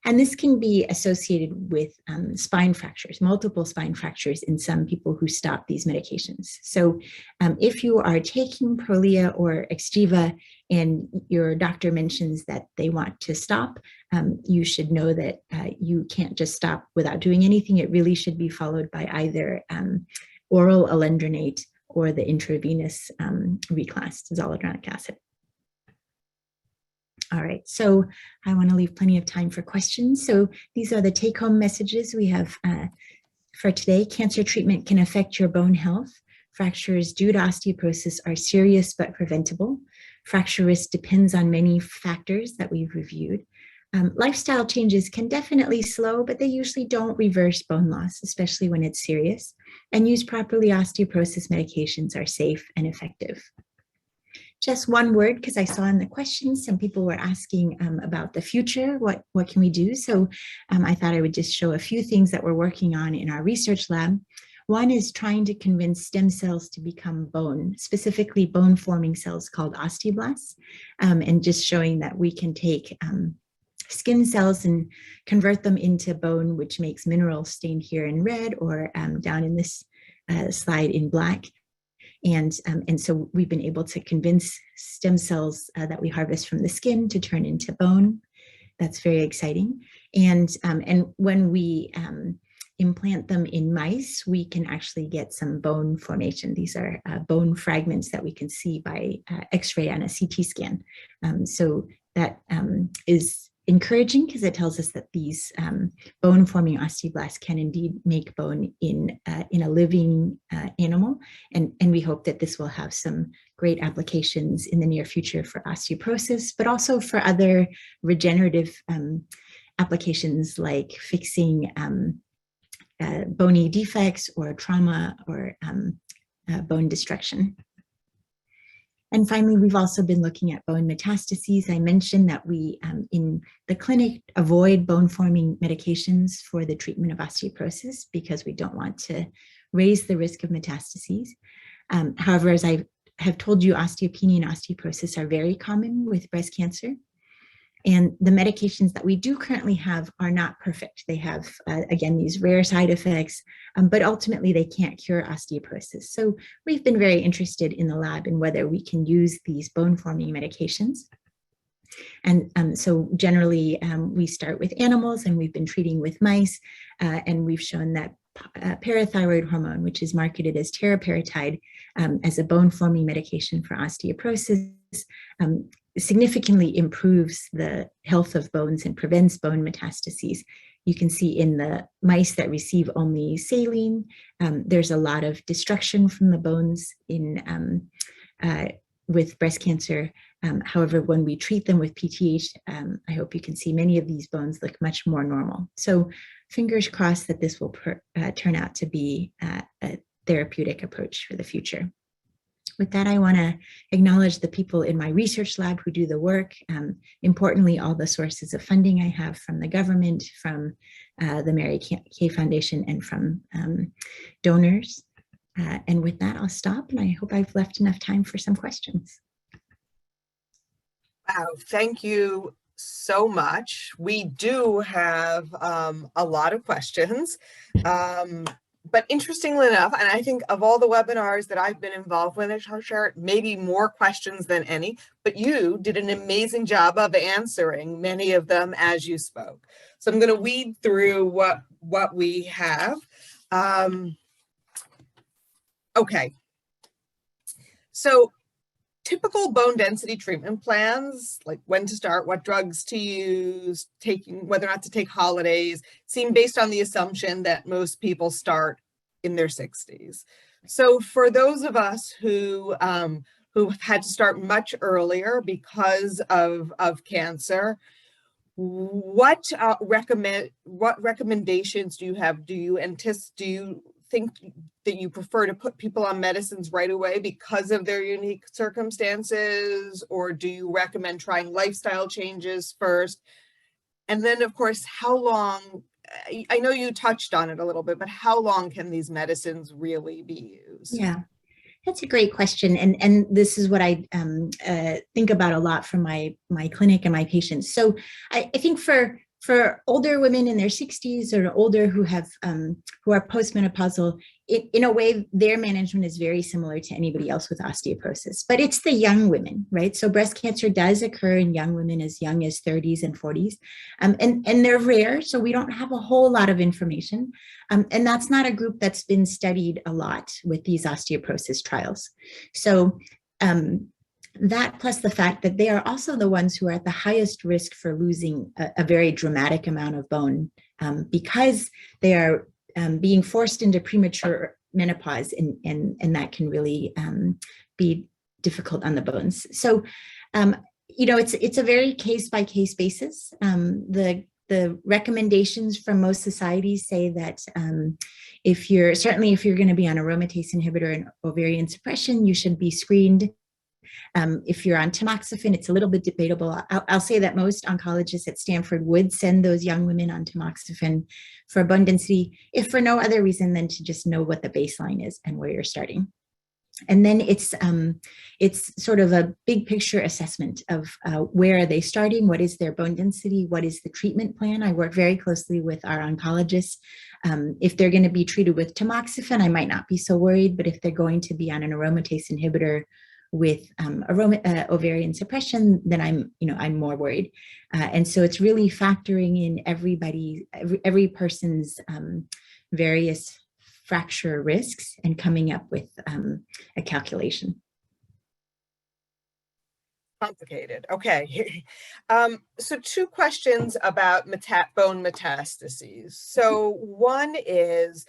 And this can be associated with spine fractures, multiple spine fractures in some people who stop these medications. So if you are taking Prolia or Xgeva and your doctor mentions that they want to stop, you should know that you can't just stop without doing anything. It really should be followed by either oral alendronate or the intravenous reclass, zoledronic acid. All right, so I want to leave plenty of time for questions. So these are the take-home messages we have for today. Cancer treatment can affect your bone health. Fractures due to osteoporosis are serious but preventable. Fracture risk depends on many factors that we've reviewed. Lifestyle changes can definitely slow, but they usually don't reverse bone loss, especially when it's serious. And used properly, osteoporosis medications are safe and effective. just one word, because I saw in the questions, some people were asking about the future, what can we do? So I thought I would just show a few things that we're working on in our research lab. One is trying to convince stem cells to become bone, specifically bone forming cells called osteoblasts, and just showing that we can take skin cells and convert them into bone, which makes minerals stained here in red, or down in this slide in black. And so we've been able to convince stem cells that we harvest from the skin to turn into bone. That's very exciting. And when we implant them in mice, we can actually get some bone formation. These are bone fragments that we can see by X-ray and a CT scan. So that is encouraging, because it tells us that these bone forming osteoblasts can indeed make bone in a living animal, and we hope that this will have some great applications in the near future for osteoporosis, but also for other regenerative applications like fixing bony defects or trauma or bone destruction. And finally, we've also been looking at bone metastases. I mentioned that we, in the clinic, avoid bone-forming medications for the treatment of osteoporosis because we don't want to raise the risk of metastases. However, as I have told you, osteopenia and osteoporosis are very common with breast cancer. And the medications that we do currently have are not perfect. They have, again, these rare side effects, but ultimately they can't cure osteoporosis. So we've been very interested in the lab in whether we can use these bone-forming medications. And so generally we start with animals, and we've been treating with mice, and we've shown that parathyroid hormone, which is marketed as teriparatide as a bone-forming medication for osteoporosis, significantly improves the health of bones and prevents bone metastases. You can see in the mice that receive only saline, there's a lot of destruction from the bones with breast cancer. However, when we treat them with PTH, I hope you can see many of these bones look much more normal. So fingers crossed that this will turn out to be a therapeutic approach for the future. With that, I want to acknowledge the people in my research lab who do the work. Importantly, all the sources of funding I have from the government, from the Mary Kay Foundation, and from donors. And with that, I'll stop, and I hope I've left enough time for some questions. Wow, thank you so much. We do have a lot of questions. But interestingly enough, and I think of all the webinars that I've been involved with at CharShare, maybe more questions than any, but you did an amazing job of answering many of them as you spoke. So I'm going to weed through what we have. Okay. So typical bone density treatment plans, like when to start, what drugs to use, whether or not to take holidays, seem based on the assumption that most people start in their 60s. So for those of us who had to start much earlier because of cancer, what recommendations do you have? Do you think that you prefer to put people on medicines right away because of their unique circumstances, or do you recommend trying lifestyle changes first? And then, of course, how long, I know you touched on it a little bit, but how long can these medicines really be used? Yeah, that's a great question. And this is what I think about a lot from my clinic and my patients. So I think for older women in their 60s or older who are postmenopausal, in a way, their management is very similar to anybody else with osteoporosis, but it's the young women, right? So breast cancer does occur in young women as young as 30s and 40s, and they're rare, so we don't have a whole lot of information, and that's not a group that's been studied a lot with these osteoporosis trials. So that plus the fact that they are also the ones who are at the highest risk for losing a very dramatic amount of bone because they are being forced into premature menopause, and that can really be difficult on the bones. So, it's a very case-by-case basis. The recommendations from most societies say that if you're going to be on aromatase inhibitor and ovarian suppression, you should be screened If you're on tamoxifen, it's a little bit debatable. I'll say that most oncologists at Stanford would send those young women on tamoxifen for bone density, if for no other reason than to just know what the baseline is and where you're starting. And then it's sort of a big picture assessment of where are they starting, what is their bone density, what is the treatment plan. I work very closely with our oncologists. If they're going to be treated with tamoxifen, I might not be so worried, but if they're going to be on an aromatase inhibitor with ovarian suppression, then I'm more worried. And so it's really factoring in every person's various fracture risks and coming up with a calculation. Complicated. Okay. So 2 questions about bone metastases. So one is,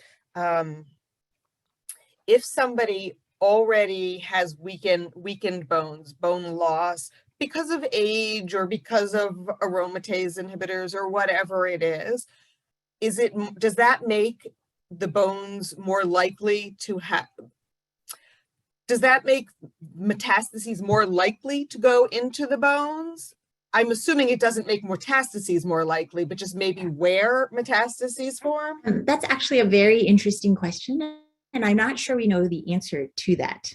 if somebody already has weakened bones, bone loss, because of age or because of aromatase inhibitors or whatever it is, does that make the bones more likely to have, does that make metastases more likely to go into the bones? I'm assuming it doesn't make metastases more likely, but just maybe where metastases form? That's actually a very interesting question, and I'm not sure we know the answer to that.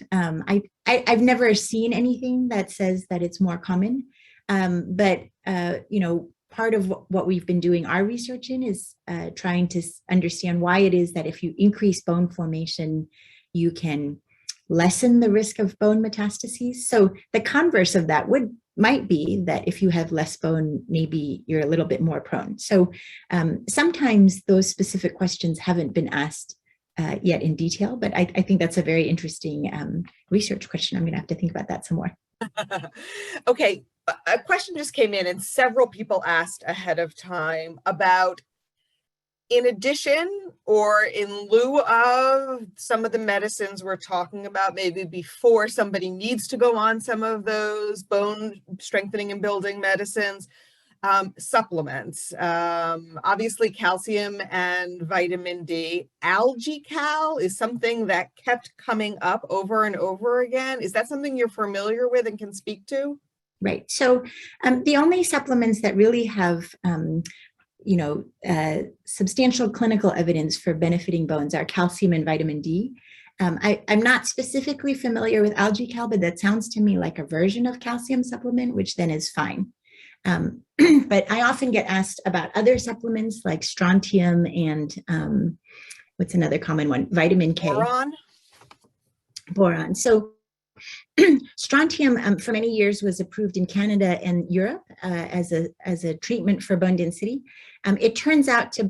I've never seen anything that says that it's more common, but part of what we've been doing our research in is trying to understand why it is that if you increase bone formation, you can lessen the risk of bone metastases. So the converse of that might be that if you have less bone, maybe you're a little bit more prone. So sometimes those specific questions haven't been asked yet in detail, but I think that's a very interesting research question. I'm going to have to think about that some more. Okay, a question just came in and several people asked ahead of time about, in addition or in lieu of some of the medicines we're talking about, maybe before somebody needs to go on some of those bone strengthening and building medicines, supplements, obviously calcium and vitamin D. Algae cal is something that kept coming up over and over again. Is that something you're familiar with and can speak to? Right. So the only supplements that really have substantial clinical evidence for benefiting bones are calcium and vitamin D. I'm not specifically familiar with algae cal, but that sounds to me like a version of calcium supplement, which then is fine. But I often get asked about other supplements like strontium and what's another common one? Vitamin K. Boron. So strontium for many years was approved in Canada and Europe as a treatment for bone density. It turns out that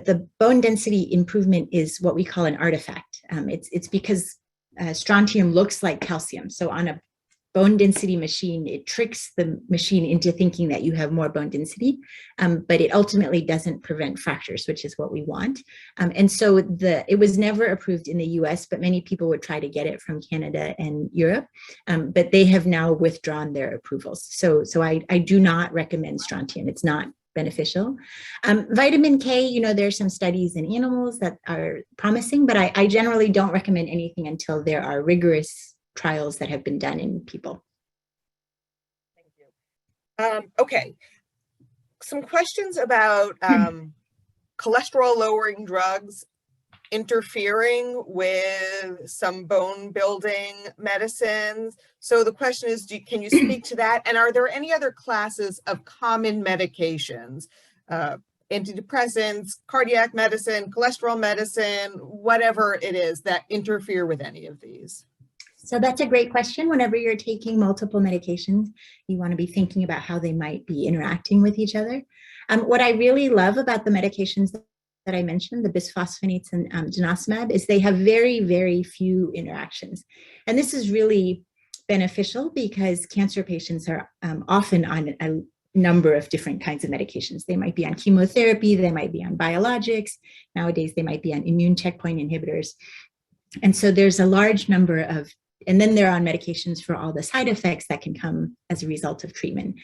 the bone density improvement is what we call an artifact. It's because strontium looks like calcium. So on a bone density machine, it tricks the machine into thinking that you have more bone density, but it ultimately doesn't prevent fractures, which is what we want. And so it was never approved in the US, but many people would try to get it from Canada and Europe, but they have now withdrawn their approvals. So I do not recommend strontium. It's not beneficial. Vitamin K, there's some studies in animals that are promising, but I generally don't recommend anything until there are rigorous trials that have been done in people. Thank you. Okay, some questions about cholesterol lowering drugs interfering with some bone building medicines. So the question is, can you speak to that? And are there any other classes of common medications, antidepressants, cardiac medicine, cholesterol medicine, whatever it is, that interfere with any of these? So that's a great question. Whenever you're taking multiple medications, you want to be thinking about how they might be interacting with each other. What I really love about the medications that I mentioned, the bisphosphonates and denosumab, is they have very, very few interactions. And this is really beneficial because cancer patients are often on a number of different kinds of medications. They might be on chemotherapy, they might be on biologics. Nowadays, they might be on immune checkpoint inhibitors. And so there's a large number of, and then they're on medications for all the side effects that can come as a result of treatment.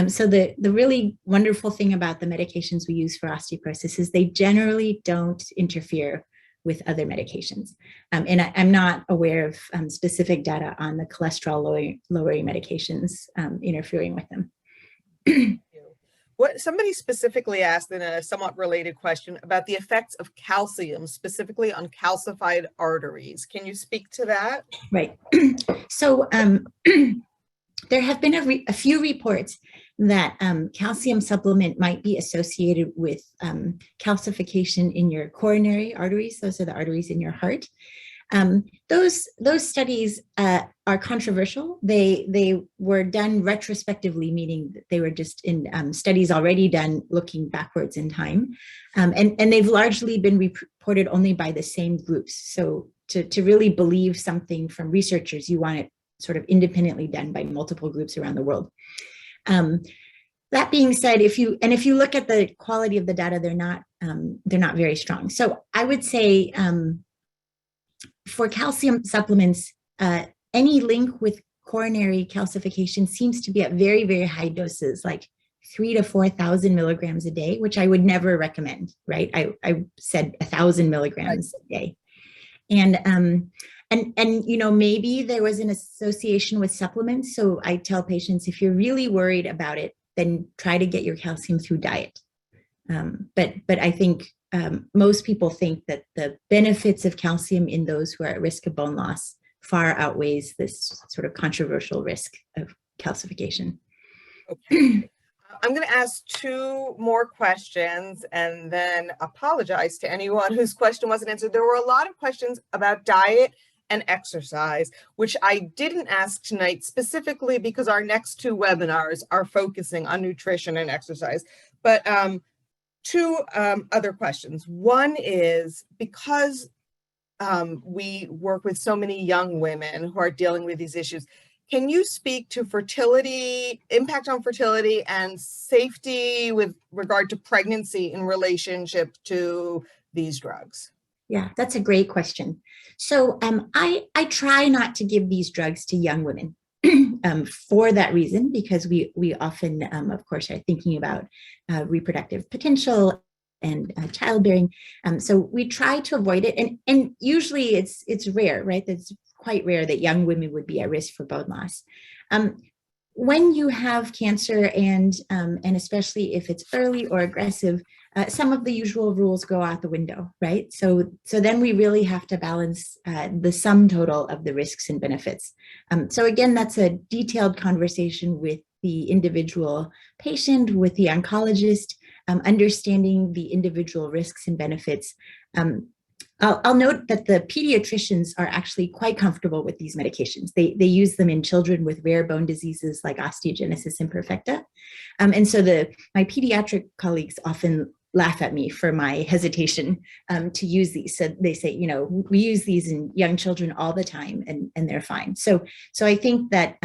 So the really wonderful thing about the medications we use for osteoporosis is they generally don't interfere with other medications. And I'm not aware of specific data on the cholesterol lowering medications interfering with them. What somebody specifically asked in a somewhat related question about the effects of calcium, specifically on calcified arteries. Can you speak to that? Right. So there have been a few reports that calcium supplement might be associated with calcification in your coronary arteries. Those are the arteries in your heart. Those studies are controversial. They were done retrospectively, meaning that they were just in studies already done looking backwards in time. And they've largely been reported only by the same groups. So to really believe something from researchers, you want it sort of independently done by multiple groups around the world. That being said, if you look at the quality of the data, they're not very strong. So I would say for calcium supplements, any link with coronary calcification seems to be at very, very high doses, like 3,000 to 4,000 milligrams a day, which I would never recommend, right? I said 1,000 milligrams a day. And maybe there was an association with supplements. So I tell patients, if you're really worried about it, then try to get your calcium through diet. But I think most people think that the benefits of calcium in those who are at risk of bone loss far outweighs this sort of controversial risk of calcification. Okay. I'm going to ask two more questions and then apologize to anyone whose question wasn't answered. There were a lot of questions about diet and exercise, which I didn't ask tonight specifically because our next two webinars are focusing on nutrition and exercise. But two other questions. One is because we work with so many young women who are dealing with these issues, can you speak to fertility, impact on fertility and safety with regard to pregnancy in relationship to these drugs? Yeah, that's a great question. So I try not to give these drugs to young women for that reason, because we often, of course, are thinking about reproductive potential and childbearing. So we try to avoid it. And usually it's rare, right? It's quite rare that young women would be at risk for bone loss. When you have cancer and especially if it's early or aggressive, some of the usual rules go out the window, right? So then we really have to balance the sum total of the risks and benefits. So again, that's a detailed conversation with the individual patient, with the oncologist, understanding the individual risks and benefits. I'll note that the pediatricians are actually quite comfortable with these medications. They use them in children with rare bone diseases like osteogenesis imperfecta. And so my pediatric colleagues often laugh at me for my hesitation to use these. So they say, we use these in young children all the time and they're fine. So I think that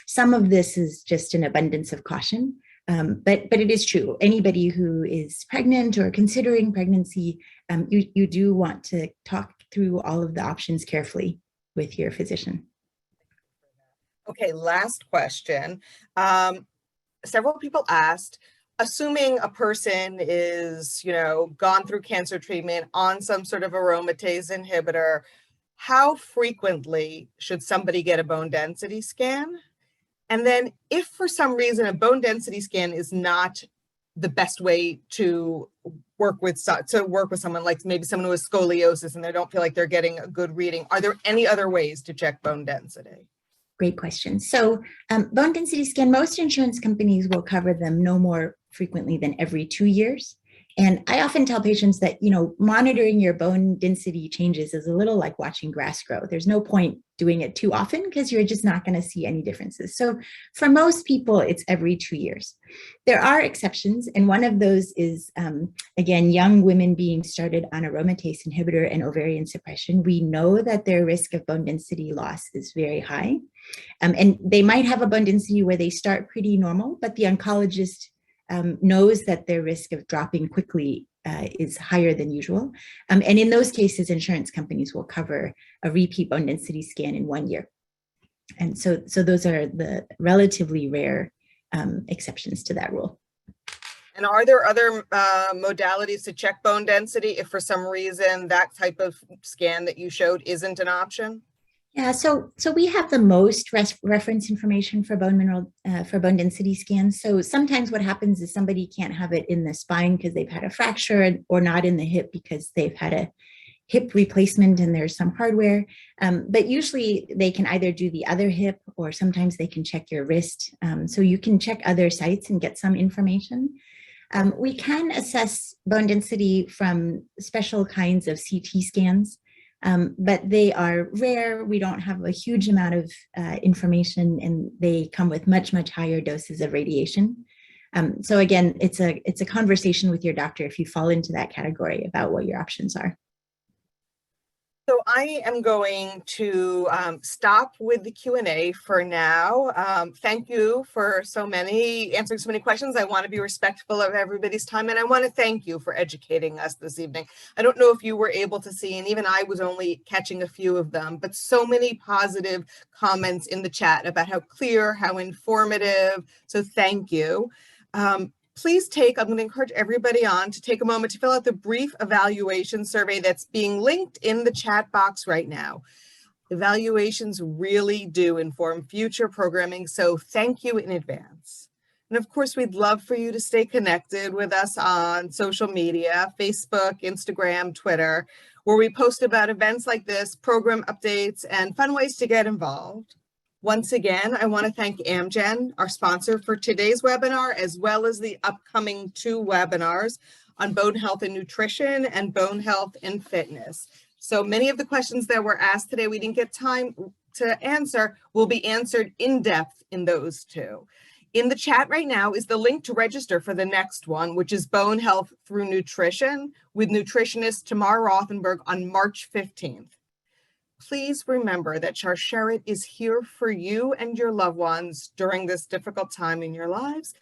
some of this is just an abundance of caution. But it is true. Anybody who is pregnant or considering pregnancy, you do want to talk through all of the options carefully with your physician. Okay, last question. Several people asked, assuming a person is, gone through cancer treatment on some sort of aromatase inhibitor, how frequently should somebody get a bone density scan? And then if for some reason a bone density scan is not the best way to work with someone, like maybe someone who has scoliosis and they don't feel like they're getting a good reading, are there any other ways to check bone density? Great question. So bone density scan, most insurance companies will cover them no more frequently than every 2 years. And I often tell patients that, monitoring your bone density changes is a little like watching grass grow. There's no point doing it too often because you're just not going to see any differences. So for most people, it's every 2 years. There are exceptions. And one of those is, again, young women being started on aromatase inhibitor and ovarian suppression. We know that their risk of bone density loss is very high. And they might have a bone density where they start pretty normal, but the oncologist knows that their risk of dropping quickly is higher than usual. And in those cases, insurance companies will cover a repeat bone density scan in 1 year. And so those are the relatively rare exceptions to that rule. And are there other modalities to check bone density if for some reason that type of scan that you showed isn't an option? Yeah, so we have the most reference information for bone mineral for bone density scans. So sometimes what happens is somebody can't have it in the spine because they've had a fracture, or not in the hip because they've had a hip replacement and there's some hardware. But usually they can either do the other hip, or sometimes they can check your wrist. So you can check other sites and get some information. We can assess bone density from special kinds of CT scans. But they are rare. We don't have a huge amount of information, and they come with much, much higher doses of radiation. So again, it's a conversation with your doctor if you fall into that category about what your options are. So I am going to stop with the Q&A for now. Thank you for answering so many questions. I want to be respectful of everybody's time, and I want to thank you for educating us this evening. I don't know if you were able to see, and even I was only catching a few of them, but so many positive comments in the chat about how clear, how informative. So thank you. Please I'm going to encourage everybody on to take a moment to fill out the brief evaluation survey that's being linked in the chat box right now. Evaluations really do inform future programming, so thank you in advance. And of course, we'd love for you to stay connected with us on social media, Facebook, Instagram, Twitter, where we post about events like this, program updates, and fun ways to get involved. Once again, I want to thank Amgen, our sponsor for today's webinar, as well as the upcoming 2 webinars on bone health and nutrition and bone health and fitness. So many of the questions that were asked today we didn't get time to answer will be answered in depth in those 2. In the chat right now is the link to register for the next one, which is Bone Health Through Nutrition with nutritionist Tamar Rothenberg on March 15th. Please remember that Charsheret is here for you and your loved ones during this difficult time in your lives.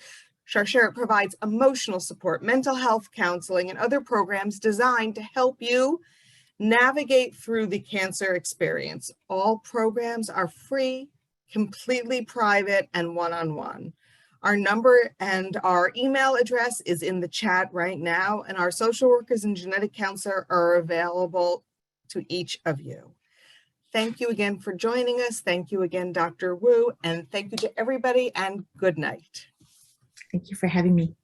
Charsheret provides emotional support, mental health counseling, and other programs designed to help you navigate through the cancer experience. All programs are free, completely private, and one-on-one. Our number and our email address is in the chat right now, and our social workers and genetic counselor are available to each of you. Thank you again for joining us. Thank you again, Dr. Wu, and thank you to everybody, and good night. Thank you for having me.